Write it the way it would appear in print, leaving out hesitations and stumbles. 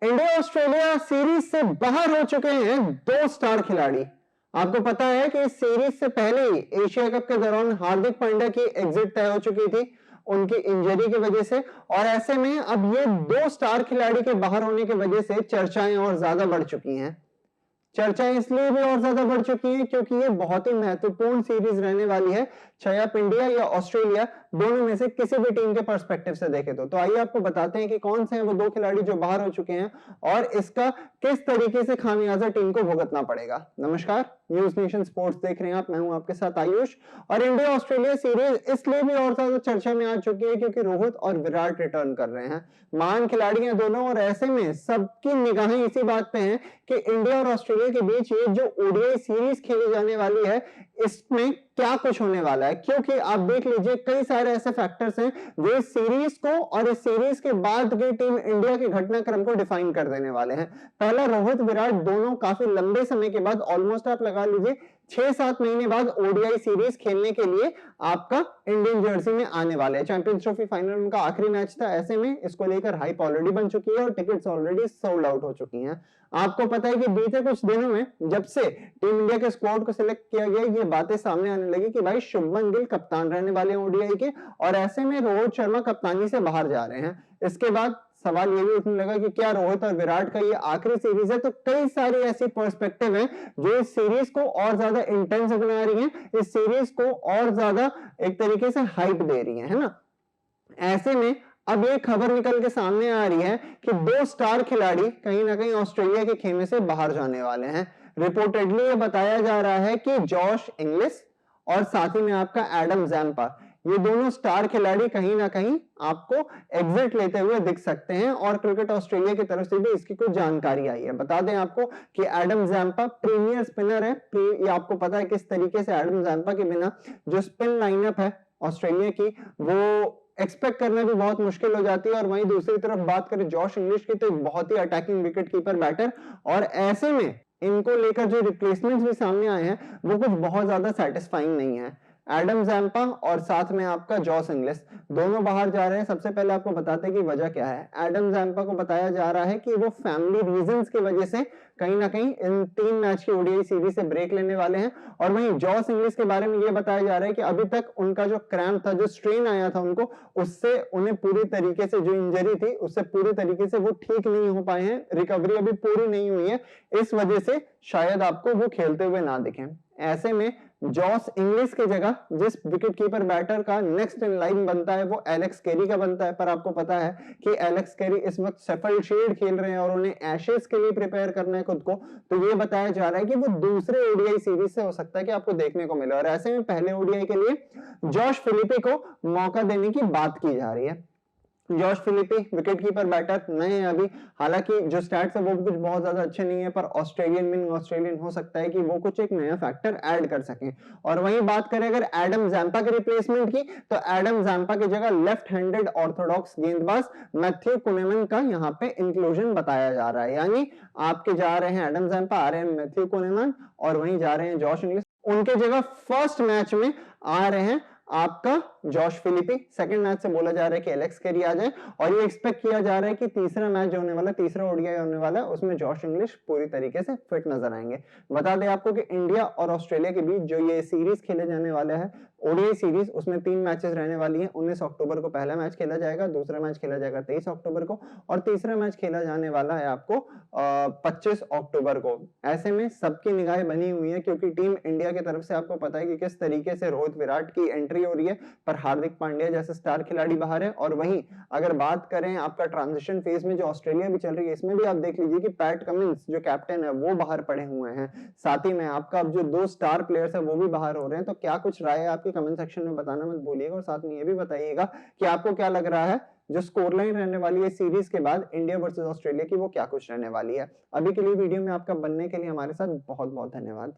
India Australia series से बाहर हो चुके हैं दो स्टार खिलाड़ी। आपको पता है कि इस सीरीज से पहले ही एशिया कप के दौरान हार्दिक पांड्या की एग्जिट तय हो चुकी थी उनकी इंजरी की वजह से, और ऐसे में अब ये दो स्टार खिलाड़ी के बाहर होने की वजह से चर्चाएं और ज्यादा बढ़ चुकी हैं। चर्चाएं इसलिए भी और ज्यादा बढ़ चुकी हैं क्योंकि ये बहुत ही महत्वपूर्ण सीरीज रहने वाली है, चाहे आप इंडिया या ऑस्ट्रेलिया दोनों में से किसी भी टीम के पर्सपेक्टिव से देखें तो आइए आपको बताते हैं कि कौन से हैं वो दो खिलाड़ी जो बाहर हो चुके हैं और इसका किस तरीके से खामियाजा टीम को भुगतना पड़ेगा। नमस्कार, न्यूज नेशन स्पोर्ट्स देख रहे हैं आप, मैं हूं आपके साथ आयुष। और इंडिया ऑस्ट्रेलिया सीरीज इसलिए भी और ज्यादा चर्चा में आ चुकी है क्योंकि रोहित और विराट रिटर्न कर रहे हैं, महान खिलाड़ी हैं दोनों, और ऐसे में सबकी निगाहें इसी बात पे हैं कि इंडिया और ऑस्ट्रेलिया के बीच ये जो ओडीआई सीरीज खेली जाने वाली है इसमें क्या कुछ होने वाला है। क्योंकि आप देख लीजिए कई सारे ऐसे फैक्टर्स हैं जो इस सीरीज को और इस सीरीज के बाद की टीम इंडिया के घटनाक्रम को डिफाइन कर देने वाले हैं। पहला, रोहित विराट दोनों काफी लंबे समय के बाद, ऑलमोस्ट आप लगा लीजिए 6-7 महीने बाद ओडीआई सीरीज खेलने के लिए आपका इंडियन जर्सी में आने वाले हैं। चैंपियंस ट्रॉफी फाइनल उनका आखिरी मैच था, ऐसे में इसको लेकर हाइप ऑलरेडी बन चुकी है और टिकट्स ऑलरेडी सोल्ड आउट हो चुकी हैं। आपको पता है कि बीते कुछ दिनों में जब से टीम इंडिया के स्क्वाड को सिलेक्ट किया गया ये बातें सामने आने लगी कि भाई शुभमन गिल कप्तान रहने वाले हैं ओडीआई के, और ऐसे में रोहित शर्मा कप्तानी से बाहर जा रहे हैं। इसके बाद सवाल ये भी उठने लगा कि क्या रोहित और विराट का ये आखिरी सीरीज है। तो कई सारी ऐसी पर्सपेक्टिव हैं जो इस सीरीज को और ज्यादा इंटेंस बना रही हैं, इस सीरीज को और ज्यादा एक तरीके से हाइप दे रही है ना। ऐसे में अब ये खबर निकल के सामने आ रही है कि दो स्टार खिलाड़ी कहीं ना कहीं ऑस्ट्रेलिया के खेमे से बाहर जाने वाले हैं। रिपोर्टेडली ये बताया जा रहा है कि जॉश इंग्लिश और साथ ही में आपका एडम जैम्पा, ये दोनों स्टार खिलाड़ी कहीं ना कहीं आपको एग्जिट लेते हुए दिख सकते हैं, और क्रिकेट ऑस्ट्रेलिया की तरफ से भी इसकी कुछ जानकारी आई है। बता दें आपको कि एडम जैम्पा प्रीमियर स्पिनर है। ये आपको पता है किस तरीके से एडम जैम्पा के बिना जो स्पिन लाइनअप है ऑस्ट्रेलिया की वो एक्सपेक्ट करना भी बहुत मुश्किल हो जाती है। और वहीं दूसरी तरफ बात करें जॉश इंग्लिश की, तो एक बहुत ही अटैकिंग विकेट कीपर बैटर, और ऐसे में इनको लेकर जो रिप्लेसमेंट्स भी सामने आए हैं वो कुछ बहुत ज्यादा सेटिस्फाइंग नहीं है। एडम जैम्पा और साथ में आपका जॉश इंग्लिश दोनों बाहर जा रहे हैं। सबसे पहले आपको बताते हैं कि वजह क्या है। एडम जैम्पा को बताया जा रहा है कि वो फैमिली रीजंस की वजह से कहीं ना कहीं इन 3 मैच की ओडीआई सीरीज से ब्रेक लेने वाले हैं। और वहीं जॉस इंग्लिश के बारे में ये बताया जा रहा है कि अभी तक उनका जो क्रैम्प था, जो स्ट्रेन आया था उनको, उससे उन्हें पूरी तरीके से, जो इंजरी थी उससे पूरी तरीके से वो ठीक नहीं हो पाए हैं, रिकवरी अभी पूरी नहीं हुई है, इस वजह से शायद आपको वो खेलते हुए ना दिखें। ऐसे में जॉस इंग्लिश की जगह जिस विकेटकीपर बैटर का नेक्स्ट इन लाइन बनता है वो एलेक्स कैरी का बनता है। पर आपको पता है कि एलेक्स कैरी इस वक्त शेफील्ड शील्ड खेल रहे हैं और उन्हें एशेज के लिए प्रिपेयर करना है खुद को, तो ये बताया जा रहा है कि वो दूसरे ओडीआई सीरीज से हो सकता है कि आपको देखने को मिले। और ऐसे में पहले ओडीआई के लिए जॉश फिलिपे को मौका देने की बात की जा रही है। जॉश फिलिपे विकेटकीपर बैटर नए अभी, हालांकि जो स्टैट्स है वो भी कुछ बहुत ज्यादा अच्छे नहीं है, पर ऑस्ट्रेलियन हो सकता है कि वो कुछ एक नया फैक्टर ऐड कर सकें। और वहीं बात करें अगर एडम जैम्पा के रिप्लेसमेंट की, तो एडम जैम्पा की जगह लेफ्ट हैंडेड ऑर्थोडॉक्स गेंदबाज मैथ्यू कुनेमन का यहाँ पे इंक्लूजन बताया जा रहा है। यानी आपके जा रहे हैं एडम जैम्पा, आ रहे हैं मैथ्यू कुनेमन, और वहीं जा रहे हैं जॉश इंग्लिश। उनके जगह फर्स्ट मैच में आ रहे हैं आपका जॉश फिलिपे। सेकंड मैच से बोला जा रहा है कि एलेक्स कैरी आ जाए, और ये एक्सपेक्ट किया जा रहा है कि तीसरा मैच जो होने वाला, तीसरा ओडीआई होने वाला है, उसमें जॉश इंग्लिश पूरी तरीके से फिट नजर आएंगे। बता दें आपको कि इंडिया और ऑस्ट्रेलिया के बीच जो ये सीरीज खेले जाने वाला है ओडीआई सीरीज, उसमें 3 मैचेस रहने वाली हैं। 19 अक्टूबर को पहला मैच खेला जाएगा, दूसरा मैच खेला जाएगा 23 अक्टूबर को, और तीसरा मैच खेला जाने वाला है आपको 25 अक्टूबर को। ऐसे में सबकी निगाहें बनी हुई है क्योंकि टीम इंडिया की तरफ से आपको पता है कि किस तरीके से रोहित विराट की एंट्री हो रही है, पर हार्दिक पांड्या जैसे स्टार खिलाड़ी बाहर है। और वहीं अगर बात करें आपका ट्रांजिशन फेज में जो ऑस्ट्रेलिया भी चल रही है, इसमें भी आप देख लीजिए कि पैट कमिंस जो कैप्टन है वो बाहर पड़े हुए हैं, साथ ही में आपका अब जो 2 स्टार प्लेयर्स है वो भी बाहर हो रहे हैं। तो क्या कुछ राय है आपकी, कमेंट सेक्शन में बताना मत भूलिएगा, और साथ में ये भी बताइएगा कि आपको क्या लग रहा है जो स्कोर लाइन रहने वाली है सीरीज के बाद इंडिया वर्सेस ऑस्ट्रेलिया की, वो क्या कुछ रहने वाली है। अभी के लिए वीडियो में आपका बनने के लिए हमारे साथ बहुत बहुत धन्यवाद।